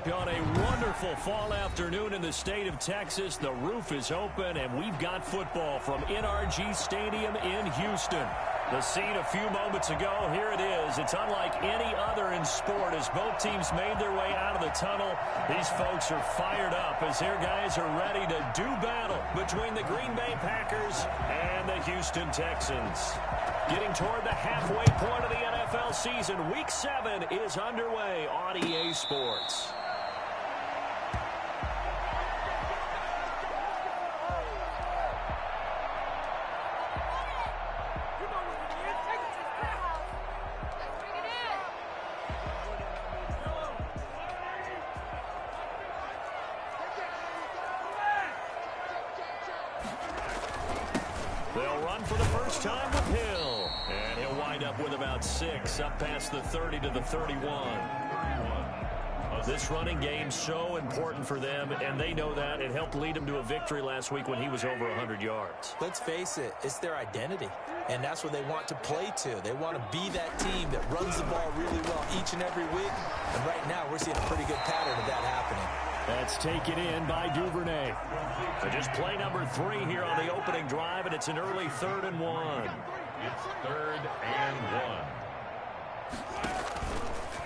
On a wonderful fall afternoon in the state of Texas, the roof is open, and we've got football from NRG Stadium in Houston. The scene a few moments ago, here it is. It's unlike any other in sport as both teams made their way out of the tunnel. These folks are fired up as their guys are ready to do battle between the Green Bay Packers and the Houston Texans. Getting toward the halfway point of the NFL season, Week 7 is underway on EA Sports. They'll run for the first time with Hill. And he'll wind up with about 6, up past the 30 to the 31. This running game's so important for them, and they know that. It helped lead them to a victory last week when he was over 100 yards. Let's face it, it's their identity, and that's what they want to play to. They want to be that team that runs the ball really well each and every week, and right now we're seeing a pretty good pattern of that happening. That's taken in by Duvernay. So just play number 3 here on the opening drive, and it's an early 3rd and 1. It's 3rd and 1.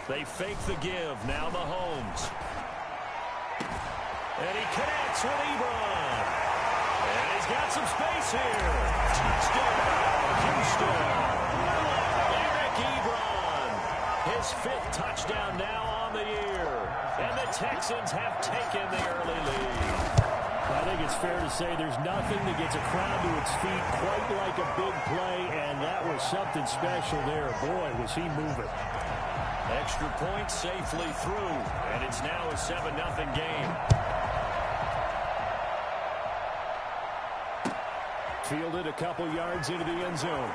They fake the give. Now Mahomes. And he connects with Ebron. And he's got some space here. Touchdown, Houston. Reek Ebron. His 5th touchdown now on the year. And the Texans have taken the early lead. I think it's fair to say there's nothing that gets a crowd to its feet quite like a big play, and that was something special there. Boy, was he moving. Extra point safely through, and it's now a 7-0 game. Fielded a couple yards into the end zone. And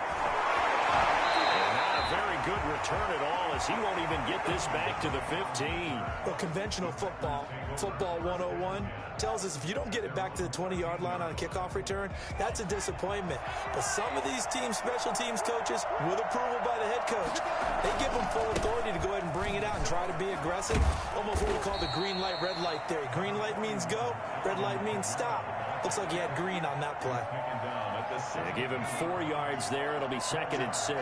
not a very good return at all, as he won't even get this back to the 15. Well, conventional football 101, tells us if you don't get it back to the 20-yard line on a kickoff return, that's a disappointment. But some of these teams, special teams coaches, with approval by the head coach, they give them full authority to go ahead and bring it out and try to be aggressive. Almost what we call the green light, red light theory. Green light means go, red light means stop. Looks like he had green on that play. They give him 4 yards there. It'll be 2nd and 6. 2nd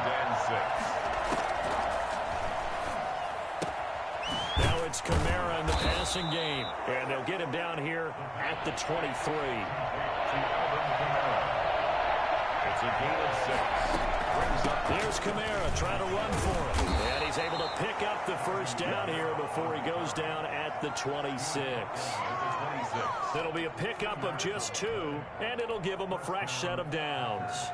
and 6. Now it's Kamara in the passing game. And they'll get him down here at the 23. It's a gain of 6. There's Kamara trying to run for it. And he's able to pick up the first down here before he goes down at the 26. It'll be a pickup of just 2, and it'll give him a fresh set of downs.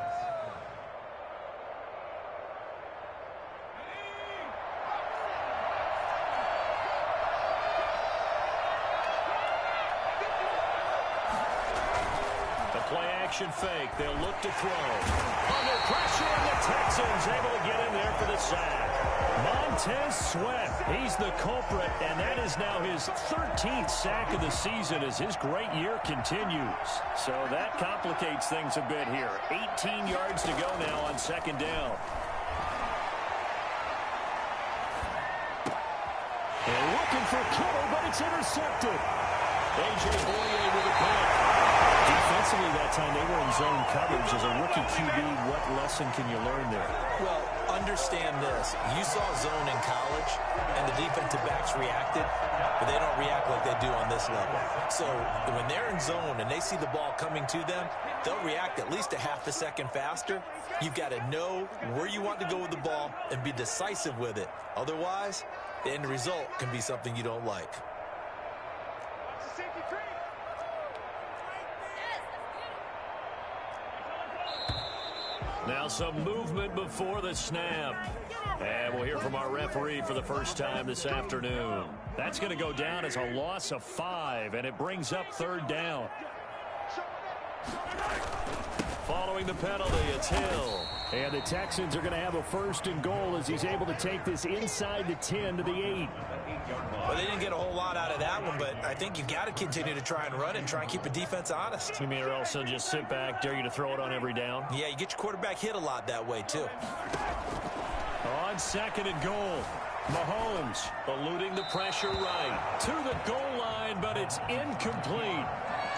Action fake. They'll look to throw. Under pressure, and the Texans able to get in there for the sack. Montez Sweat, he's the culprit, and that is now his 13th sack of the season as his great year continues. So that complicates things a bit here. 18 yards to go now on 2nd down. They're looking for Kittle, but it's intercepted. A.J. Boye with a pick. Defensively that time, they were in zone coverage. As a rookie QB, what lesson can you learn there? Well, understand this. You saw zone in college, and the defensive backs reacted, but they don't react like they do on this level. So when they're in zone and they see the ball coming to them, they'll react at least a half a second faster. You've got to know where you want to go with the ball and be decisive with it. Otherwise, the end result can be something you don't like. Now some movement before the snap. And we'll hear from our referee for the first time this afternoon. That's going to go down as a loss of 5, and it brings up 3rd down. Following the penalty, it's Hill. And the Texans are going to have a 1st and goal as he's able to take this inside the 10 to the 8. Well, they didn't get a whole lot out of that one, but I think you've got to continue to try and run and try and keep the defense honest. You mean or else they'll just sit back, dare you to throw it on every down? Yeah, you get your quarterback hit a lot that way, too. On 2nd and goal. Mahomes eluding the pressure right to the goal line, but it's incomplete.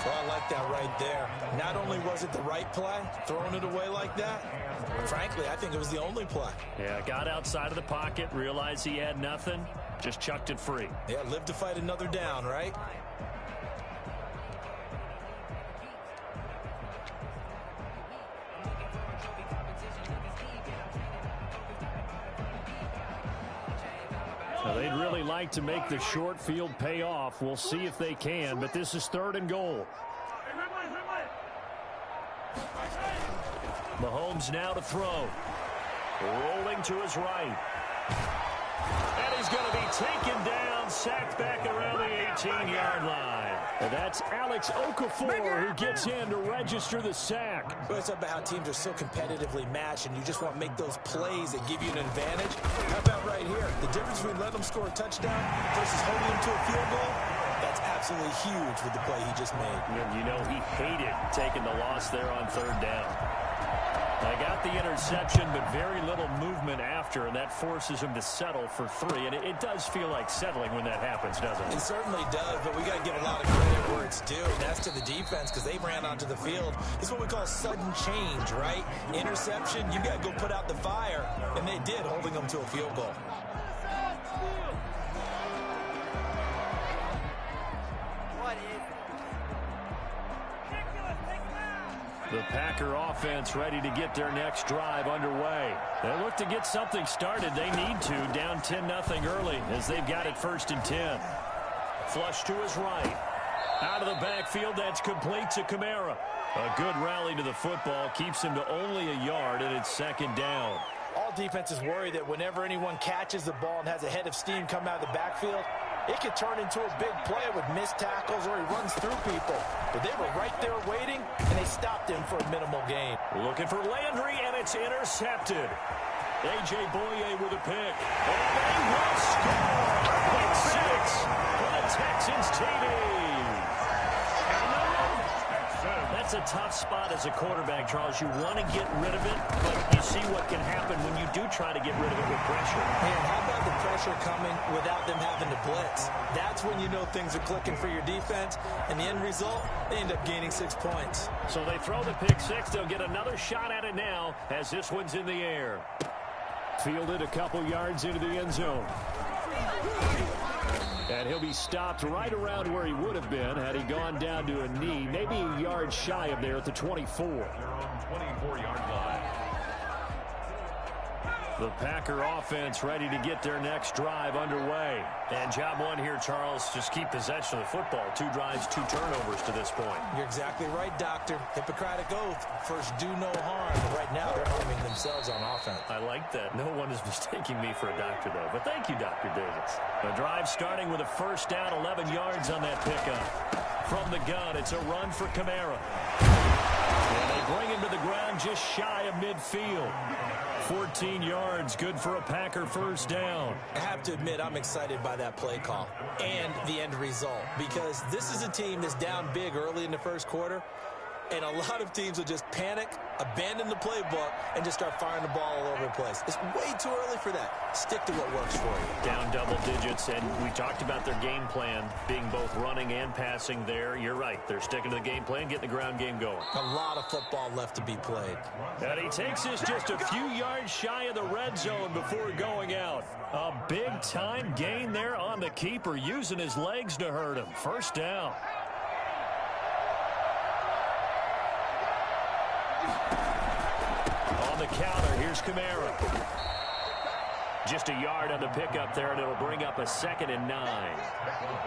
Well, I like that right there. Not only was it the right play, throwing it away like that, frankly, I think it was the only play. Yeah, got outside of the pocket, realized he had nothing, just chucked it free. Yeah, live to fight another down, right? Now, they'd really like to make the short field pay off. We'll see if they can, but this is 3rd and goal. Mahomes now to throw. Rolling to his right. And he's going to be taken down, sacked back around the 18-yard line. And that's Alex Okafor who gets in to register the sack. Well, it's about how teams are so competitively matched, and you just want to make those plays that give you an advantage. How about right here? The difference between letting them score a touchdown versus holding them to a field goal, that's absolutely huge with the play he just made. And you know he hated taking the loss there on 3rd down. I got the interception, but very little movement after, and that forces him to settle for 3. And it does feel like settling when that happens, doesn't it? It certainly does, but we got to give a lot of credit where it's due, and that's to the defense because they ran onto the field. It's what we call sudden change, right? Interception, you got to go put out the fire, and they did, holding them to a field goal. The Packer offense ready to get their next drive underway. They look to get something started. They need to, down 10-0 early as they've got it 1st and 10. Flush to his right. Out of the backfield, that's complete to Kamara. A good rally to the football keeps him to only a yard, and it's 2nd down. All defenses worry that whenever anyone catches the ball and has a head of steam come out of the backfield, it could turn into a big play with missed tackles or he runs through people. But they were right there waiting, and they stopped him for a minimal gain. Looking for Landry, and it's intercepted. A.J. Boye with a pick. And they will score. Pick 6 for the Texans TD. That's a tough spot as a quarterback, Charles. You want to get rid of it, but you see what can happen when you do try to get rid of it with pressure. Man, how about the pressure coming without them having to blitz? That's when you know things are clicking for your defense, and the end result, they end up gaining 6 points. So they throw the pick 6. They'll get another shot at it now as this one's in the air. Fielded a couple yards into the end zone. And he'll be stopped right around where he would have been had he gone down to a knee, maybe a yard shy of there at the 24. 24-yard line. The Packer offense ready to get their next drive underway. And job one here, Charles, just keep possession of the football. 2 drives, 2 turnovers to this point. You're exactly right, Doctor. Hippocratic oath. First, do no harm. Right now, they're harming themselves on offense. I like that. No one is mistaking me for a doctor, though. But thank you, Dr. Davis. The drive starting with a 1st down, 11 yards on that pickup. From the gun, it's a run for Kamara. And they bring him to the ground just shy of midfield. 14 yards, good for a Packer 1st down. I have to admit, I'm excited by that play call and the end result because this is a team that's down big early in the 1st quarter, and a lot of teams will just panic, abandon the playbook, and just start firing the ball all over the place. It's way too early for that. Stick to what works for you. Down double digits, and we talked about their game plan being both running and passing there. You're right. They're sticking to the game plan, getting the ground game going. A lot of football left to be played. And he takes us just a few yards shy of the red zone before going out. A big-time gain there on the keeper, using his legs to hurt him. 1st down. On the counter, here's Kamara. Just a yard on the pickup there, and it'll bring up a 2nd and 9.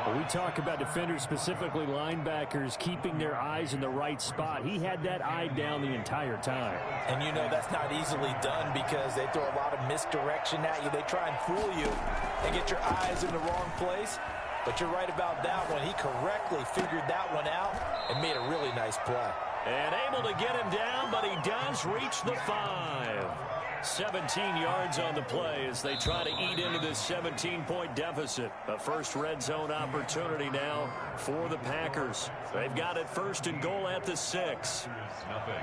Well, we talk about defenders, specifically linebackers, keeping their eyes in the right spot. He had that eye down the entire time. And you know that's not easily done because they throw a lot of misdirection at you. They try and fool you and get your eyes in the wrong place. But you're right about that one. He correctly figured that one out and made a really nice play. And able to get him down, but he does reach the 5. 17 yards on the play as they try to eat into this 17-point deficit. A first red zone opportunity now for the Packers. They've got it 1st and goal at the 6. Nothing.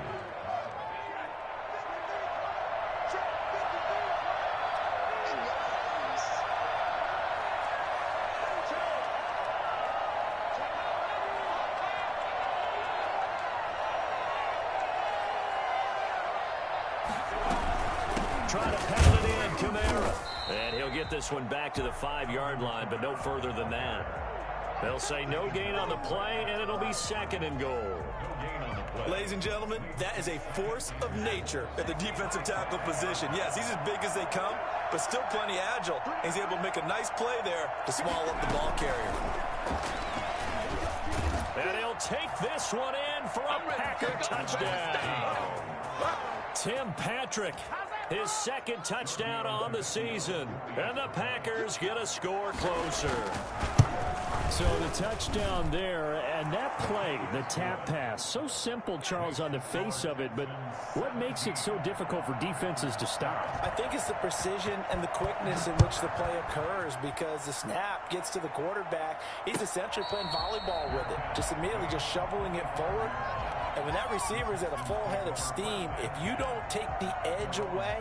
try to pound it in. Kamara. And he'll get this one back to the 5-yard line, but no further than that. They'll say no gain on the play, and it'll be 2nd and goal. Ladies and gentlemen, that is a force of nature at the defensive tackle position. Yes, he's as big as they come, but still plenty agile. He's able to make a nice play there to swallow up the ball carrier. And he'll take this one in for a Packer touchdown. Tim Patrick, his 2nd touchdown on the season. And the Packers get a score closer. So the touchdown there, and that play, the tap pass, so simple, Charles, on the face of it, but what makes it so difficult for defenses to stop? I think it's the precision and the quickness in which the play occurs, because the snap gets to the quarterback. He's essentially playing volleyball with it, just immediately just shoveling it forward. And when that receiver is at a full head of steam, if you don't take the edge away,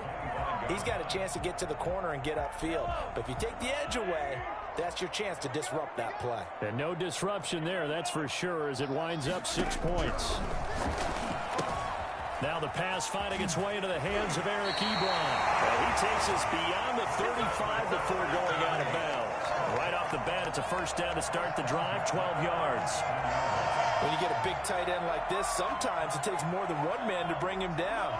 he's got a chance to get to the corner and get upfield. But if you take the edge away, that's your chance to disrupt that play. And no disruption there, that's for sure, as it winds up 6 points. Now the pass finding its way into the hands of Eric Ebron. Well, he takes us beyond the 35 before going out of bounds. Right off the bat, it's a first down to start the drive, 12 yards. When you get a big tight end like this, sometimes it takes more than one man to bring him down.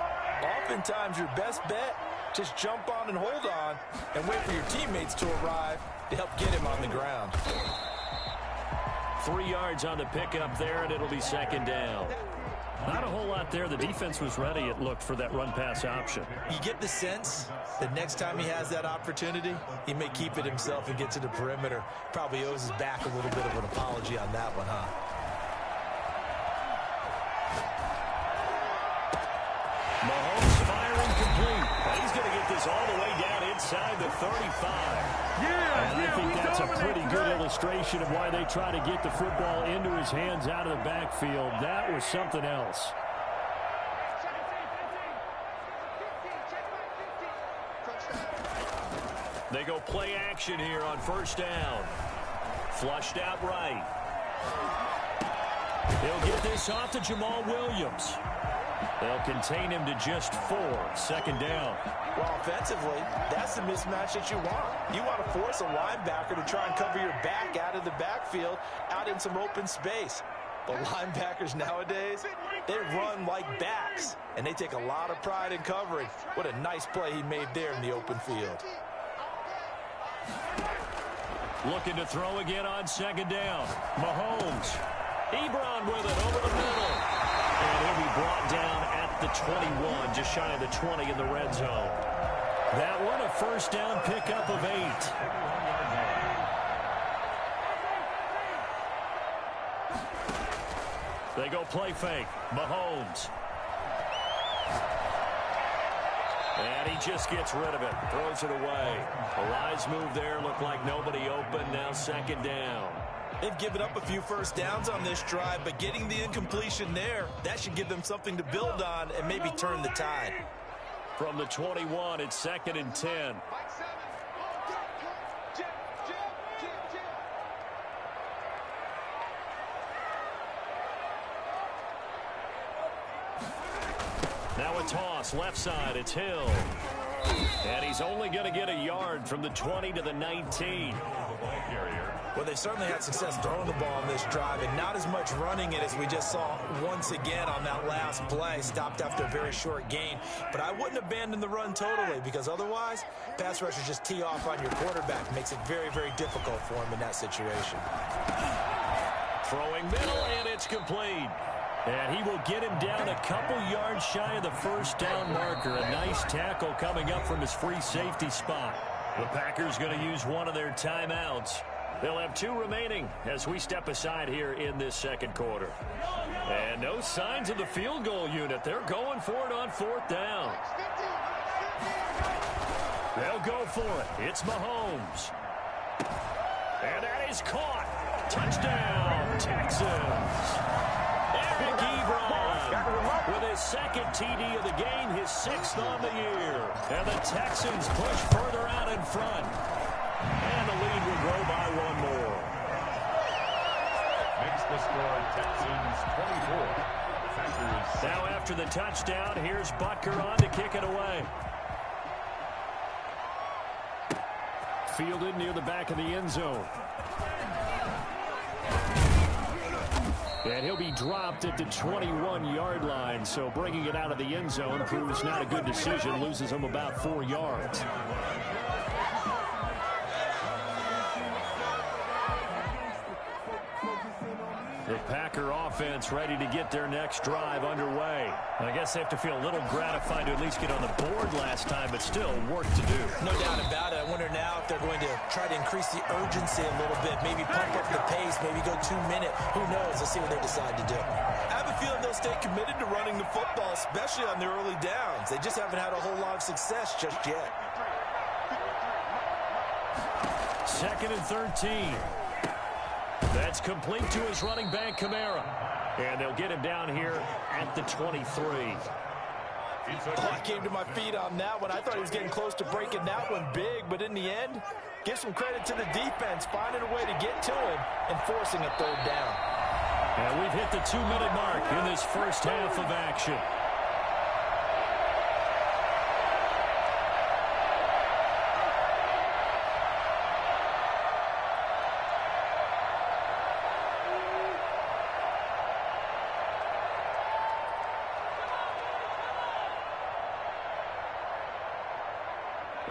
Oftentimes, your best bet, just jump on and hold on and wait for your teammates to arrive to help get him on the ground. 3 yards on the pickup there, and it'll be 2nd down. Not a whole lot there. The defense was ready, it looked, for that run-pass option. You get the sense that next time he has that opportunity, he may keep it himself and get to the perimeter. Probably owes his back a little bit of an apology on that one, huh? Mahomes firing complete. He's going to get this all the way down inside the 35. And I think that's a pretty good illustration of why they try to get the football into his hands out of the backfield. That was something else. They go play action here on 1st down. Flushed out right. He'll get this off to Jamal Williams. They'll contain him to just 4. 2nd down. Well, offensively, that's the mismatch that you want. You want to force a linebacker to try and cover your back out of the backfield, out in some open space. But linebackers nowadays, they run like backs, and they take a lot of pride in covering. What a nice play he made there in the open field. Looking to throw again on 2nd down. Mahomes. Ebron with it over the middle. And he'll be brought down at the 21, just shy of the 20 in the red zone. That one a 1st down pickup of 8. They go play fake. Mahomes. And he just gets rid of it. Throws it away. A wise move there. Looked like nobody open. Now 2nd down. They've given up a few first downs on this drive, but getting the incompletion there, that should give them something to build on and maybe turn the tide. From the 21, it's 2nd and 10. Now a toss, left side, it's Hill. And he's only going to get a yard from the 20 to the 19. Well, they certainly had success throwing the ball on this drive, and not as much running it as we just saw once again on that last play. Stopped after a very short gain. But I wouldn't abandon the run totally, because otherwise, pass rushers just tee off on your quarterback. Makes it very, very difficult for him in that situation. Throwing middle, and it's complete. And he will get him down a couple yards shy of the 1st down marker. A nice tackle coming up from his free safety spot. The Packers going to use one of their timeouts. They'll have 2 remaining as we step aside here in this 2nd quarter. And no signs of the field goal unit. They're going for it on 4th down. They'll go for it. It's Mahomes. And that is caught. Touchdown, Texans. Eric Ebron with his 2nd TD of the game, his 6th on the year. And the Texans push further out in front. And the lead will grow by 1 more. Makes the score Texans 24. Packers. Now after the touchdown, here's Butker on to kick it away. fielded near the back of the end zone. And he'll be dropped at the 21-yard line, so bringing it out of the end zone proves not a good decision, loses him about 4 yards. The Packer offense ready to get their next drive underway. I guess they have to feel a little gratified to at least get on the board last time, but still work to do. No doubt about it. I wonder now if they're going to try to increase the urgency a little bit, maybe pump up the pace, maybe go 2-minute. Who knows? Let's see what they decide to do. I have a feeling they'll stay committed to running the football, especially on their early downs. They just haven't had a whole lot of success just yet. 2nd and 13. That's complete to his running back, Kamara. And they'll get him down here at the 23. Oh, I came to my feet on that one. I thought he was getting close to breaking that one big, but in the end, give some credit to the defense, finding a way to get to him and forcing a 3rd down. And we've hit the 2-minute mark in this first half of action.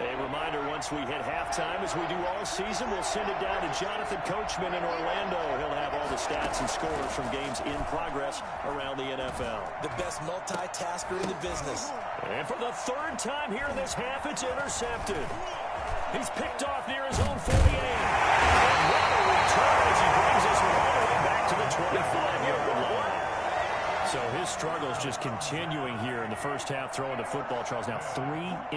A reminder, once we hit halftime, as we do all season, we'll send it down to Jonathan Coachman in Orlando. He'll have all the stats and scores from games in progress around the NFL. The best multitasker in the business. And for the 3rd time here in this half, it's intercepted. He's picked off near his own 48. And what a return as he brings us all the way back to the 25-yard line. So his struggles just continuing here in the first half throwing the football. Charles, now 3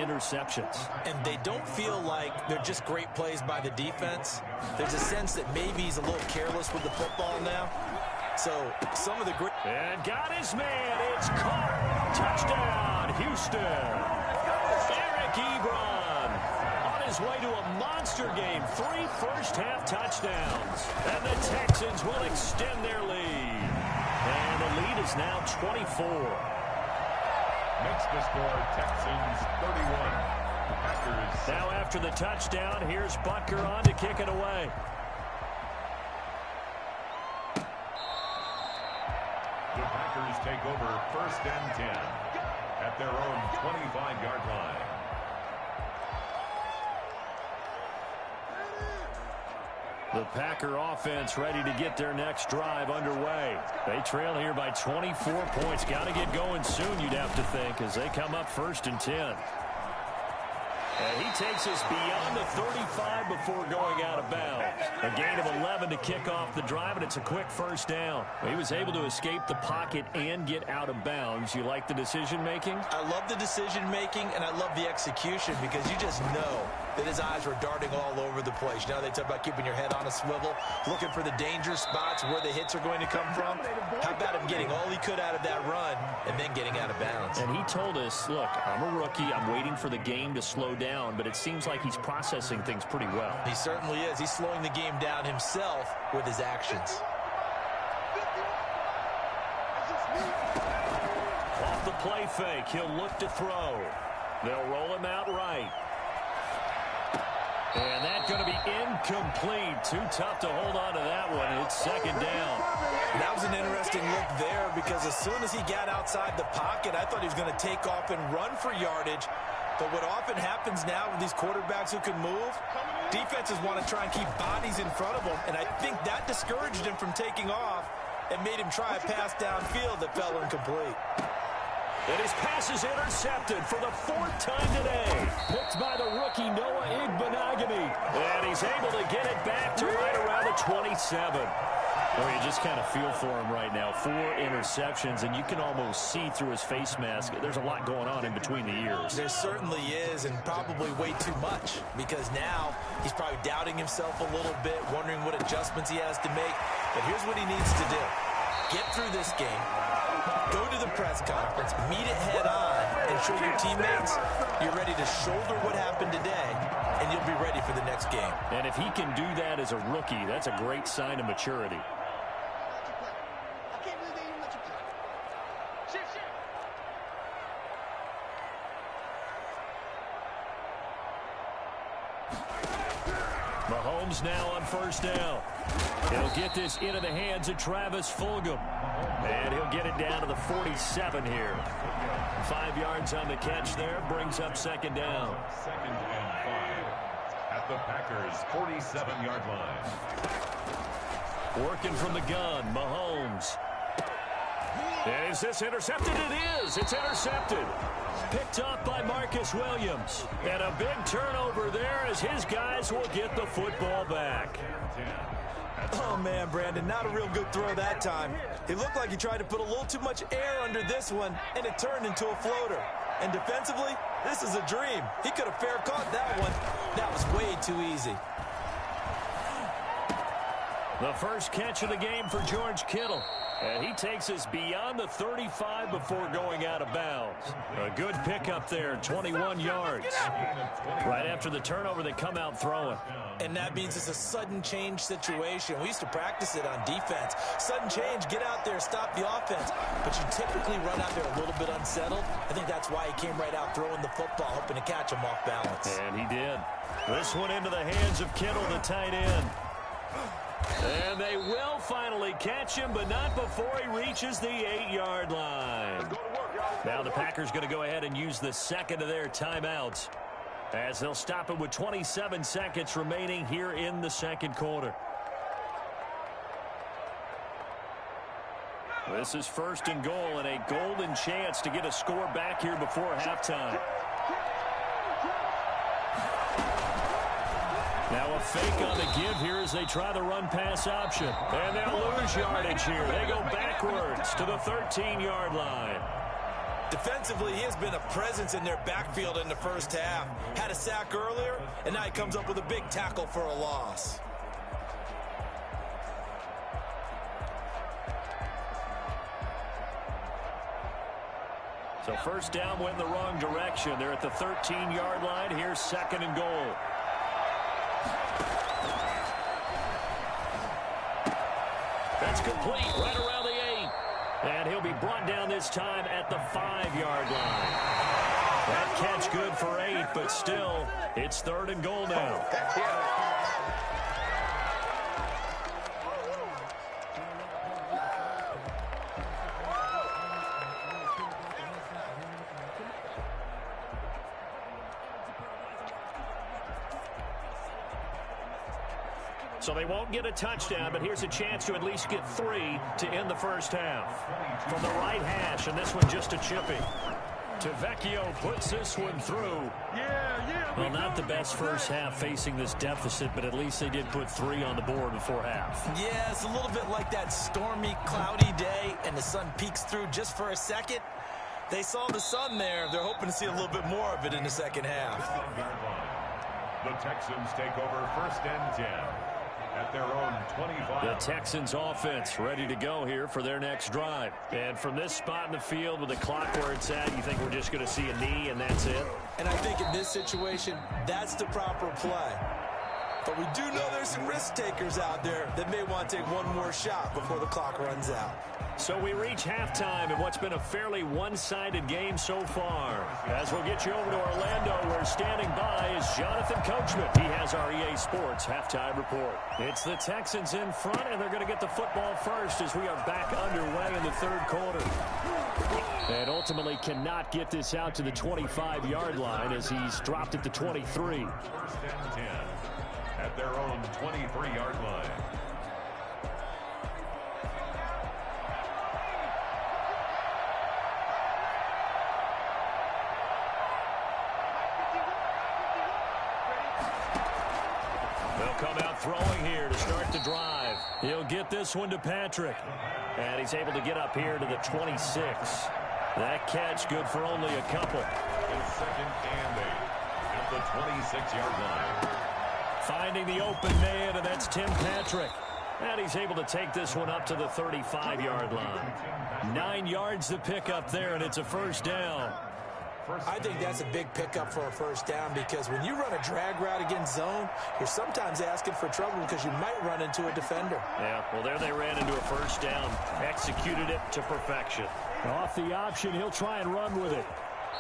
interceptions. And they don't feel like they're just great plays by the defense. There's a sense that maybe he's a little careless with the football now. So some of the great... And got his man. It's caught. Touchdown, Houston. Eric Ebron on his way to a monster game. 3 first-half touchdowns. And the Texans will extend their lead. And the lead is now 24. Makes the score Texans 31. Packers. Now after the touchdown, here's Butker on to kick it away. The Packers take over 1st and 10 at their own 25-yard line. The Packer offense ready to get their next drive underway. They trail here by 24 points. Got to get going soon, you'd have to think, as they come up 1st and 10. And he takes us beyond the 35 before going out of bounds. A gain of 11 to kick off the drive, and it's a quick 1st down. He was able to escape the pocket and get out of bounds. You like the decision-making? I love the decision-making, and I love the execution because you just know that his eyes were darting all over the place. You know, they talk about keeping your head on a swivel, looking for the danger spots where the hits are going to come from. How about him getting all he could out of that run and then getting out of bounds? And he told us, look, I'm a rookie. I'm waiting for the game to slow down, but it seems like he's processing things pretty well. He certainly is. He's slowing the game down himself with his actions. Off the play fake, he'll look to throw. They'll roll him out right. And that's going to be incomplete. Too tough to hold on to that one. It's 2nd down. That was an interesting look there because as soon as he got outside the pocket, I thought he was going to take off and run for yardage. But what often happens now with these quarterbacks who can move, defenses want to try and keep bodies in front of them. And I think that discouraged him from taking off and made him try a pass downfield that fell incomplete. And his pass is intercepted for the 4th time today. Picked by the rookie Noah Igbenogany. And he's able to get it back to right around the 27. Well, you just kind of feel for him right now. 4 interceptions, and you can almost see through his face mask. There's a lot going on in between the ears. There certainly is, and probably way too much, because now he's probably doubting himself a little bit, wondering what adjustments he has to make. But here's what he needs to do. Get through this game. Go to the press conference, meet it head on, and show your teammates you're ready to shoulder what happened today, and you'll be ready for the next game. And if he can do that as a rookie, that's a great sign of maturity. Mahomes now on first down. He'll get this into the hands of Travis Fulgham. And he'll get it down to the 47 here. 5 yards on the catch there. Brings up second down. 2nd and 5 at the Packers' 47-yard line. Working from the gun, Mahomes. Is this intercepted? It is. It's intercepted. Picked up by Marcus Williams. And a big turnover there as his guys will get the football back. Oh, man, Brandon, not a real good throw that time. It looked like he tried to put a little too much air under this one, and it turned into a floater. And defensively, this is a dream. He could have fair caught that one. That was way too easy. The first catch of the game for George Kittle. And he takes us beyond the 35 before going out of bounds. A good pickup there, 21 yards. Right after the turnover, they come out throwing. And that means it's a sudden change situation. We used to practice it on defense. Sudden change, get out there, stop the offense. But you typically run out there a little bit unsettled. I think that's why he came right out throwing the football, hoping to catch him off balance. And he did. This one into the hands of Kittle, the tight end. And they will finally catch him, but not before he reaches the 8-yard line. Now the Packers going to go ahead and use the second of their timeouts as they'll stop it with 27 seconds remaining here in the second quarter. This is 1st and goal and a golden chance to get a score back here before halftime. Now a fake on the give here as they try the run-pass option. And they'll lose yardage here. They go backwards to the 13-yard line. Defensively, he has been a presence in their backfield in the first half. Had a sack earlier, and now he comes up with a big tackle for a loss. So first down went in the wrong direction. They're at the 13-yard line. Here's 2nd and goal. That's complete right around the 8. And he'll be brought down this time at the 5-yard line. That catch good for 8, but still, it's 3rd and goal now. So they won't get a touchdown, but here's a chance to at least get 3 to end the first half. From the right hash, and this one just a chipping. Tavecchio puts this one through. Well, not the best first half facing this deficit, but at least they did put 3 on the board before half. Yeah, it's a little bit like that stormy, cloudy day, and the sun peeks through just for a second. They saw the sun there. They're hoping to see a little bit more of it in the second half. The Texans take over 1st and 10. At their own 25. The Texans offense ready to go here for their next drive. And from this spot in the field with the clock where it's at, you think we're just going to see a knee and that's it? And I think in this situation, that's the proper play. But we do know there's some risk takers out there that may want to take one more shot before the clock runs out. So we reach halftime in what's been a fairly one-sided game so far. As we'll get you over to Orlando, where standing by is Jonathan Coachman. He has our EA Sports halftime report. It's the Texans in front, and they're going to get the football first as we are back underway in the 3rd quarter. And ultimately cannot get this out to the 25-yard line as he's dropped at the 23. 1st and 10 at their own 23-yard line. Come out throwing here to start the drive. He'll get this one to Patrick. And he's able to get up here to the 26. That catch good for only a couple. It's 2nd and 8 at the 26-yard line. Finding the open man, and that's Tim Patrick. And he's able to take this one up to the 35-yard line. 9 yards to pick up there, and it's a first down. I think that's a big pickup for a first down because when you run a drag route against zone, you're sometimes asking for trouble because you might run into a defender. Yeah, well, there they ran into a first down. Executed it to perfection. Off the option, he'll try and run with it.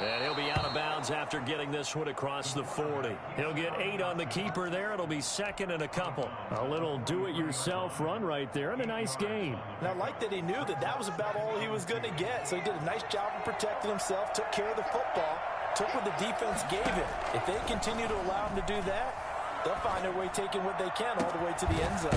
And he'll be out of bounds after getting this one across the 40. He'll get 8 on the keeper there. It'll be second and a couple. A little do-it-yourself run right there and a nice gain. And I like that he knew that that was about all he was going to get. So he did a nice job of protecting himself, took care of the football, took what the defense gave him. If they continue to allow him to do that, they'll find their way taking what they can all the way to the end zone.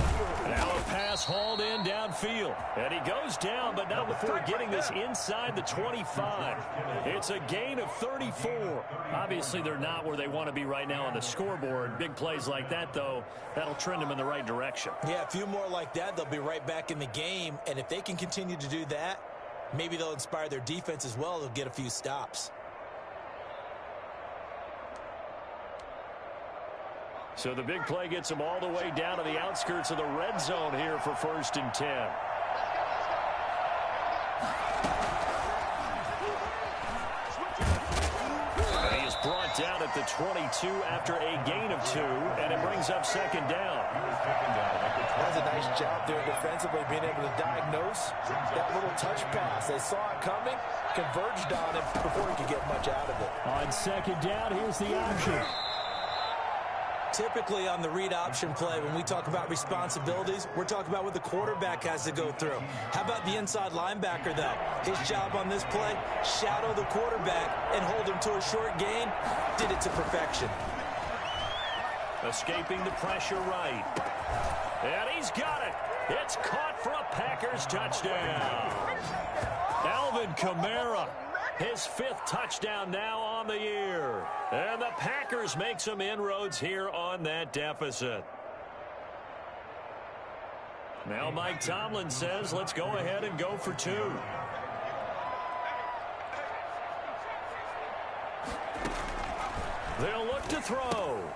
Now a pass hauled in downfield. And he goes down, but not before getting this inside the 25. It's a gain of 34. Obviously, they're not where they want to be right now on the scoreboard. Big plays like that, though, that'll trend them in the right direction. Yeah, a few more like that, they'll be right back in the game. And if they can continue to do that, maybe they'll inspire their defense as well. They'll get a few stops. So the big play gets them all the way down to the outskirts of the red zone here for 1st and 10. And he is brought down at the 22 after a gain of 2, and it brings up 2nd down. That's a nice job there defensively, being able to diagnose that little touch pass. They saw it coming, converged on it before he could get much out of it. On 2nd down, here's the option. Typically on the read option play, when we talk about responsibilities, we're talking about what the quarterback has to go through. How about the inside linebacker, though? His job on this play, shadow the quarterback and hold him to a short gain. Did it to perfection. Escaping the pressure right. And he's got it. It's caught for a Packers touchdown. Alvin Kamara. His 5th touchdown now on the year. And the Packers make some inroads here on that deficit. Now Mike Tomlin says, let's go ahead and go for 2. They'll look to throw.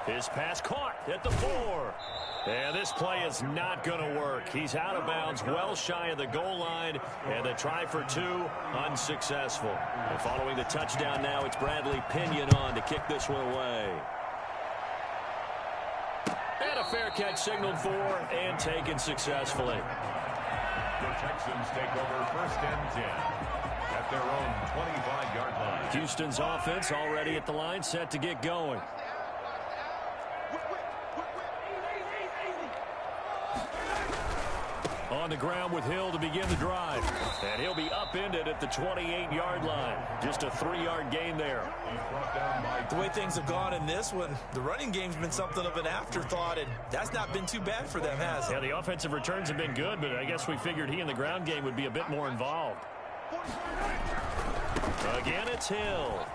His pass caught at the 4. And this play is not going to work. He's out of bounds, well shy of the goal line, and the try for 2 unsuccessful. And following the touchdown now, it's Bradley Pinion on to kick this one away. And a fair catch signaled for and taken successfully. The Texans take over 1st and 10 at their own 25-yard line. Houston's offense already at the line, set to get going. On the ground with Hill to begin the drive. And he'll be upended at the 28-yard line. Just a 3-yard gain there. The way things have gone in this one, the running game's been something of an afterthought, and that's not been too bad for them, has it? Yeah, the offensive returns have been good, but I guess we figured he in the ground game would be a bit more involved. Again, it's Hill.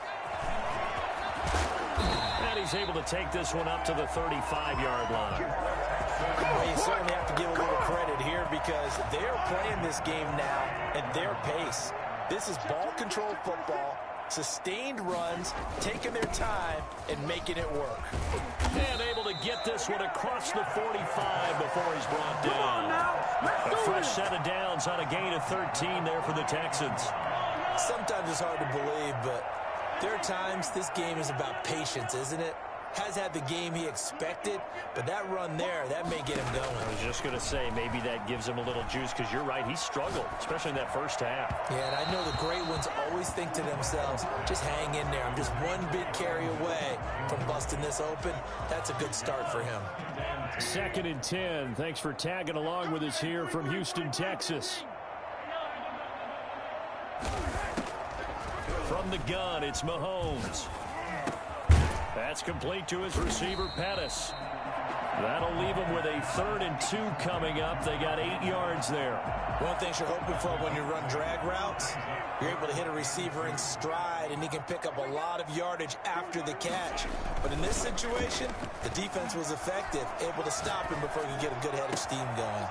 And he's able to take this one up to the 35-yard line. Well, you certainly have to give a little credit here because they're playing this game now at their pace. This is ball-controlled football, sustained runs, taking their time, and making it work. And able to get this one across the 45 before he's brought down. A fresh set of downs on a gain of 13 there for the Texans. Sometimes it's hard to believe, but there are times this game is about patience, isn't it? Has had the game he expected, but that run there, that may get him going. I was just going to say, maybe that gives him a little juice, because you're right, he struggled, especially in that first half. Yeah, and I know the great ones always think to themselves, just hang in there. I'm just one big carry away from busting this open. That's a good start for him. 2nd and 10. Thanks for tagging along with us here from Houston, Texas. From the gun, it's Mahomes. That's complete to his receiver, Pettis. That'll leave him with a 3rd and 2 coming up. They got 8 yards there. One thing you're hoping for when you run drag routes, you're able to hit a receiver in stride, and he can pick up a lot of yardage after the catch. But in this situation, the defense was effective, able to stop him before he could get a good head of steam going.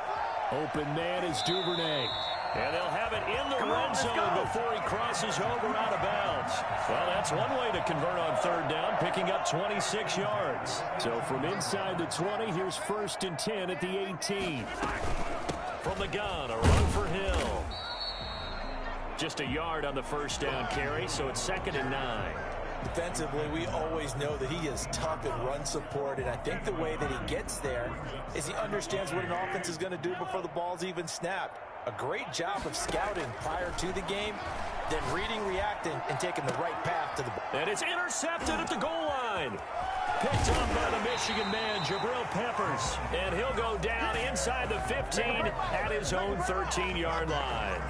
Open man is Duvernay. And they'll have it in the red zone before he crosses over out of bounds. Well, that's one way to convert on 3rd down, picking up 26 yards. So from inside the 20, here's 1st and 10 at the 18. From the gun, a run for Hill. Just a yard on the 1st down carry, so it's 2nd and 9. Defensively, we always know that he is tough in run support, and I think the way that he gets there is he understands what an offense is going to do before the ball's even snapped. A great job of scouting prior to the game, then reading, reacting, and taking the right path to the ball. And it's intercepted at the goal line. Picked up by the Michigan man, Jabril Peppers. And he'll go down inside the 15 at his own 13-yard line.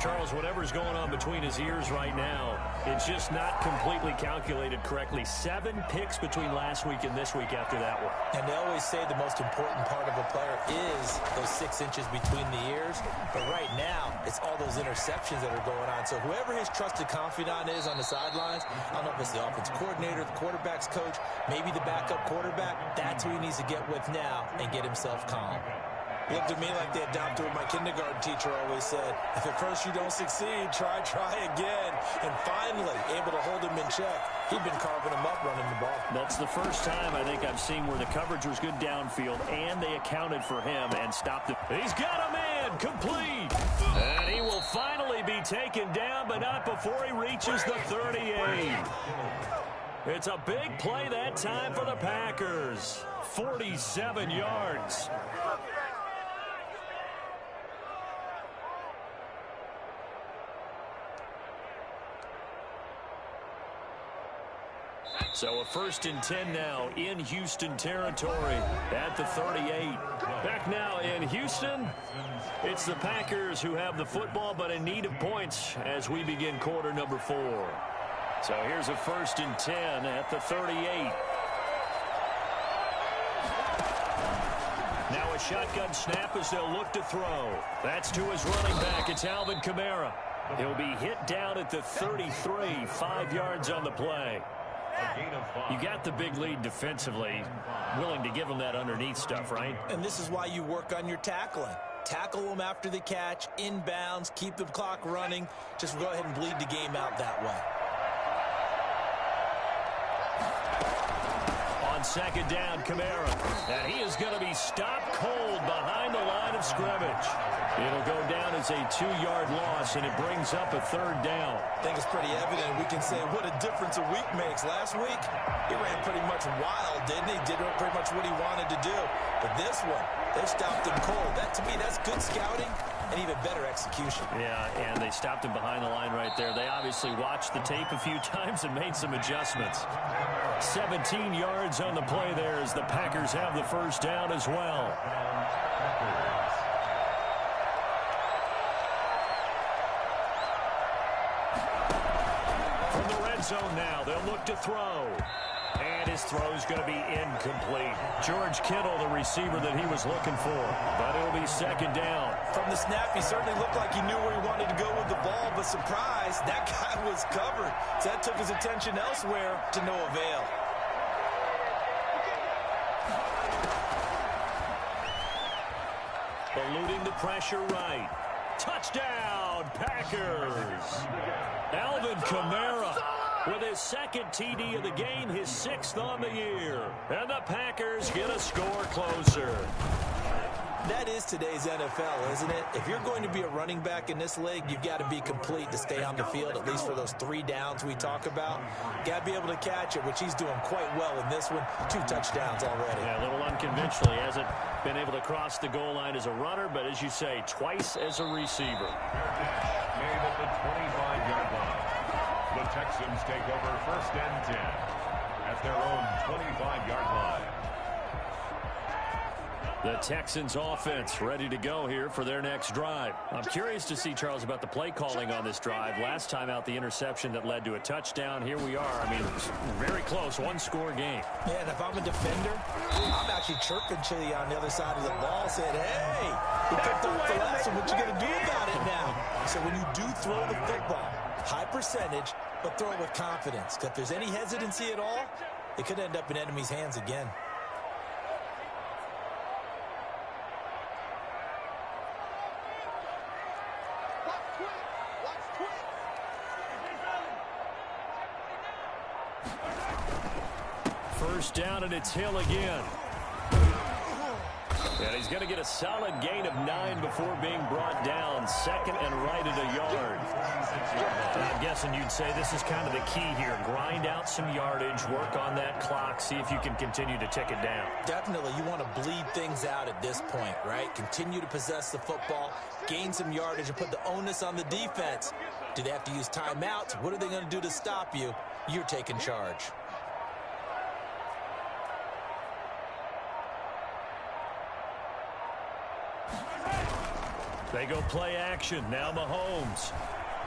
Charles, whatever's going on between his ears right now, it's just not completely calculated correctly. 7 picks between last week and this week after that one. And they always say the most important part of a player is those 6 inches between the ears. But right now, it's all those interceptions that are going on. So whoever his trusted confidant is on the sidelines, I don't know if it's the offense coordinator, the quarterback's coach, maybe the backup quarterback, that's who he needs to get with now and get himself calm. Looked to me like they adopted what my kindergarten teacher always said. If at first you don't succeed, try again. And finally, able to hold him in check. He'd been carving him up running the ball. That's the first time I think I've seen where the coverage was good downfield, and they accounted for him and stopped him. He's got a man, complete. And he will finally be taken down, but not before he reaches the 38. It's a big play that time for the Packers. 47 yards. So a 1st and 10 now in Houston territory at the 38. Back now in Houston, it's the Packers who have the football but in need of points as we begin quarter number 4. So here's a 1st and 10 at the 38. Now a shotgun snap as they'll look to throw. That's to his running back. It's Alvin Kamara. He'll be hit down at the 33, 5 yards on the play. You got the big lead defensively, willing to give them that underneath stuff, right? And this is why you work on your tackling. Tackle them after the catch, inbounds, keep the clock running. Just go ahead and bleed the game out that way. On 2nd down, Kamara. And he is going to be stopped cold behind the line of scrimmage. It'll go down as a 2-yard loss, and it brings up a 3rd down. I think it's pretty evident. We can say what a difference a week makes. Last week, he ran pretty much wild, didn't he? Did pretty much what he wanted to do. But this one, they stopped him cold. That, to me, that's good scouting and even better execution. Yeah, and they stopped him behind the line right there. They obviously watched the tape a few times and made some adjustments. 17 yards on the play there as the Packers have the 1st down as well. From the red zone now, they'll look to throw. And his throw is going to be incomplete. George Kittle, the receiver that he was looking for. But it'll be 2nd down. From the snap, he certainly looked like he knew where he wanted to go with the ball, but surprise, that guy was covered. So that took his attention elsewhere to no avail. Eluding the pressure right. Touchdown, Packers. Alvin Kamara with his 2nd TD of the game, his 6th on the year. And the Packers get a score closer. That is today's NFL, isn't it? If you're going to be a running back in this league, you've got to be complete to stay on the field, at least for those 3 downs we talk about. Got to be able to catch it, which he's doing quite well in this one. 2 touchdowns already. Yeah, a little unconventional. He hasn't been able to cross the goal line as a runner, but as you say, twice as a receiver. Made at the 25-yard line. The Texans take over 1st and 10 at their own 25-yard line. The Texans offense ready to go here for their next drive. I'm curious to see, Charles, about the play calling on this drive. Last time out, the interception that led to a touchdown. Here we are. I mean, very close, 1-score game. Yeah, and if I'm a defender, I'm actually chirping to you on the other side of the ball, saying, hey, you picked up the last one. What you going to do about it now? So when you do throw the football, high percentage, but throw it with confidence. Because if there's any hesitancy at all, it could end up in enemy's hands again. First down, and it's Hill again. And he's going to get a solid gain of 9 before being brought down. Second and right at a yard. I'm guessing you'd say this is kind of the key here. Grind out some yardage, work on that clock, see if you can continue to tick it down. Definitely, you want to bleed things out at this point, right? Continue to possess the football, gain some yardage, and put the onus on the defense. Do they have to use timeouts? What are they going to do to stop you? You're taking charge. They go play action. Now Mahomes.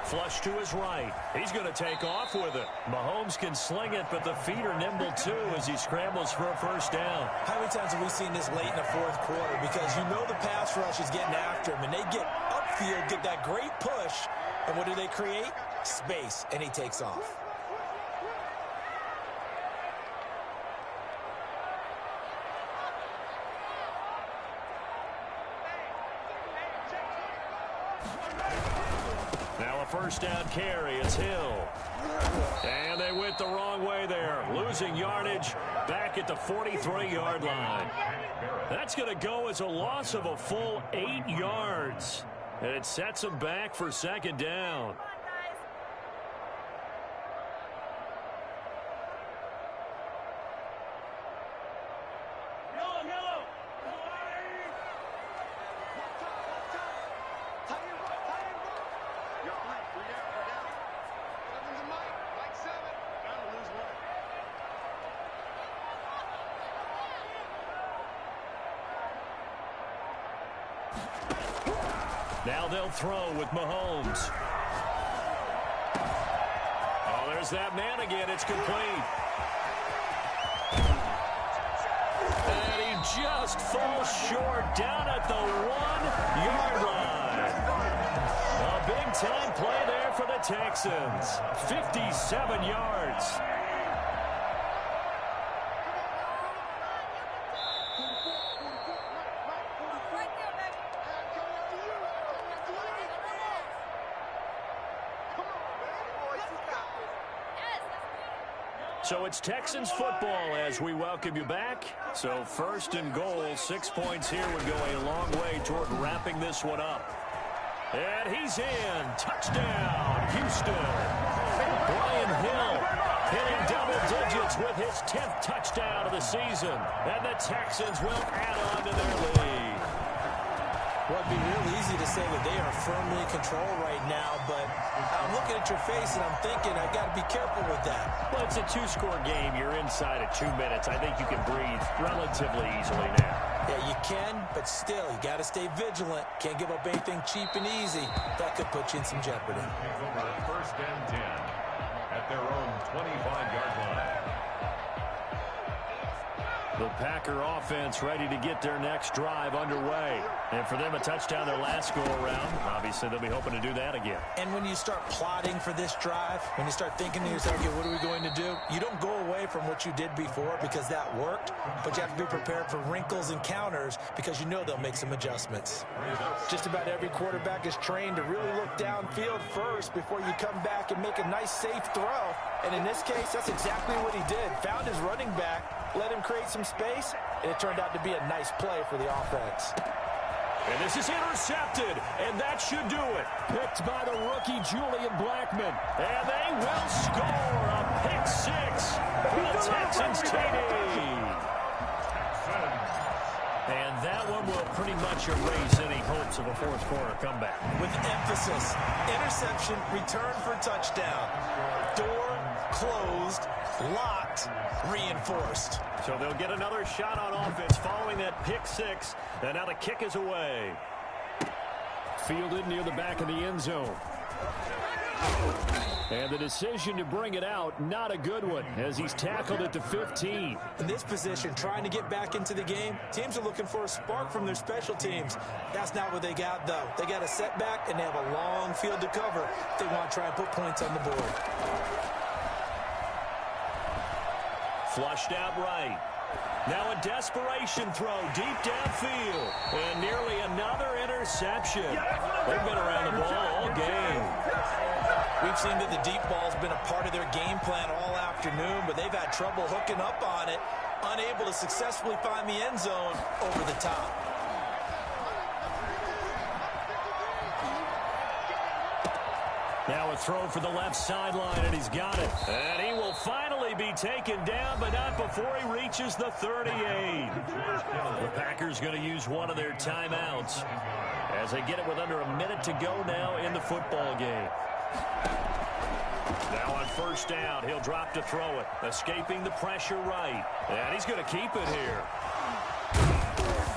Flush to his right. He's going to take off with it. Mahomes can sling it, but the feet are nimble too as he scrambles for a first down. How many times have we seen this late in the fourth quarter? Because you know the pass rush is getting after him, and they get upfield, get that great push, and what do they create? Space, and he takes off. Now a first down carry. It's Hill. And they went the wrong way there. Losing yardage back at the 43-yard line. That's going to go as a loss of a full 8 yards. And it sets them back for second down. Now they'll throw with Mahomes. Oh, there's that man again. It's complete. And he just falls short down at the 1-yard line. A big-time play there for the Texans. 57 yards. So it's Texans football as we welcome you back. So first and goal, 6 points here would go a long way toward wrapping this one up. And he's in. Touchdown, Houston. Brian Hill hitting double digits with his 10th touchdown of the season. And the Texans will add on to their lead. Well, it'd be real easy to say that they are firmly in control right now, but I'm looking at your face and I'm thinking I've got to be careful with that. Well, it's a 2-score game. You're inside of 2 minutes. I think you can breathe relatively easily now. Yeah, you can, but still, you got to stay vigilant. Can't give up anything cheap and easy. That could put you in some jeopardy. First and 10 at their own 25-yard line. The Packer offense ready to get their next drive underway. And for them, a touchdown their last go-around. Obviously, they'll be hoping to do that again. And when you start plotting for this drive, when you start thinking to yourself, okay, what are we going to do? You don't go away from what you did before because that worked, but you have to be prepared for wrinkles and counters because you know they'll make some adjustments. Just about every quarterback is trained to really look downfield first before you come back and make a nice, safe throw. And in this case, that's exactly what he did. Found his running back, let him create some space, and it turned out to be a nice play for the offense. And this is intercepted, and that should do it. Picked by the rookie Julian Blackmon. And they will score a pick-6 for the Texans TD. And that one will pretty much erase any hopes of a fourth-quarter comeback. With emphasis, interception, return for touchdown. Door closed, locked, reinforced. So they'll get another shot on offense following that pick-6. And now the kick is away. Fielded near the back of the end zone. And the decision to bring it out, not a good one, as he's tackled at the 15. In this position, trying to get back into the game, teams are looking for a spark from their special teams. That's not what they got, though. They got a setback, and they have a long field to cover if they want to try and put points on the board. Flushed out right. Now a desperation throw deep downfield. And nearly another interception. They've been around the ball all game. We've seen that the deep ball's been a part of their game plan all afternoon, but they've had trouble hooking up on it, unable to successfully find the end zone over the top. Now a throw for the left sideline, and he's got it. And he will finally be taken down, but not before he reaches the 38. The Packers going to use one of their timeouts as they get it with under a minute to go now in the football game. Now on first down, he'll drop to throw it, escaping the pressure right. And he's going to keep it here.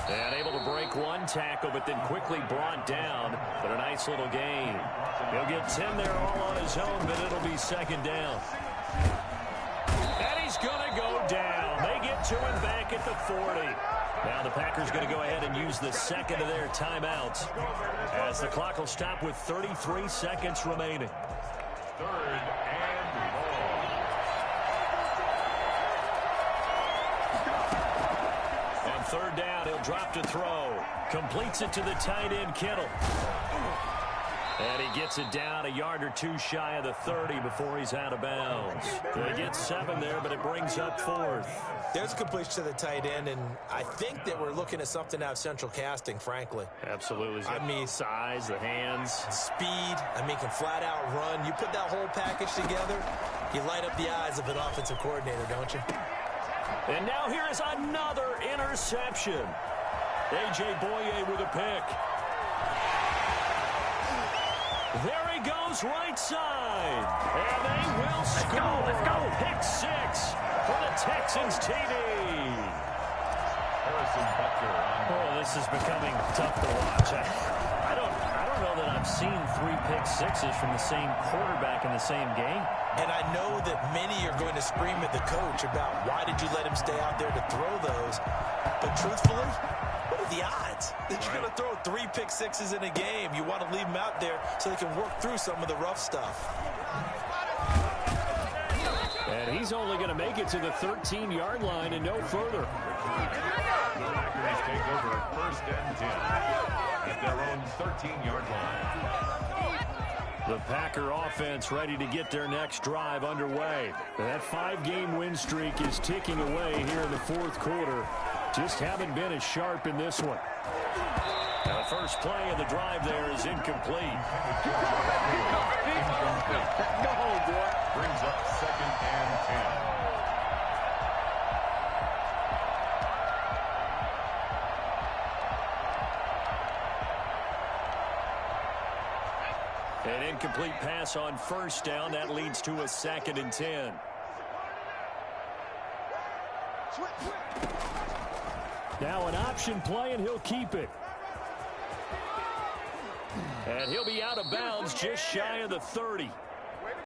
And able to break one tackle, but then quickly brought down. But a nice little gain. He'll get 10 there all on his own, but it'll be second down. And he's going to go down. They get to him back at the 40. Now the Packers going to go ahead and use the second of their timeouts as the clock will stop with 33 seconds remaining. Third and long. On third down, he'll drop to throw. Completes it to the tight end, Kittle. And he gets it down a yard or two shy of the 30 before he's out of bounds. They get 7 there, but it brings up fourth. There's a completion to the tight end, and I think that we're looking at something out of central casting, frankly. Absolutely. I mean, size, the hands. Speed. I mean, can flat out run. You put that whole package together, you light up the eyes of an offensive coordinator, don't you? And now here is another interception. A.J. Boye with a pick. There he goes right side. And they will score. Let's go. Pick 6 for the Texans TD. Harrison Butker. Oh, this is becoming tough to watch. I don't know that I've seen 3 pick sixes from the same quarterback in the same game. And I know that many are going to scream at the coach about why did you let him stay out there to throw those. But truthfully, what are the odds that you're going to throw 3 pick sixes in a game? You want to leave them out there so they can work through some of the rough stuff. And he's only going to make it to the 13-yard line and no further. The Packers take over first and 10 at their own 13-yard line. The Packer offense ready to get their next drive underway. That 5-game win streak is ticking away here in the fourth quarter. Just haven't been as sharp in this one. Now the first play of the drive there is incomplete. Go home, boy. Brings up second and 10. An incomplete pass on first down. That leads to a 2nd and 10. Now an option play, and he'll keep it. And he'll be out of bounds just shy of the 30.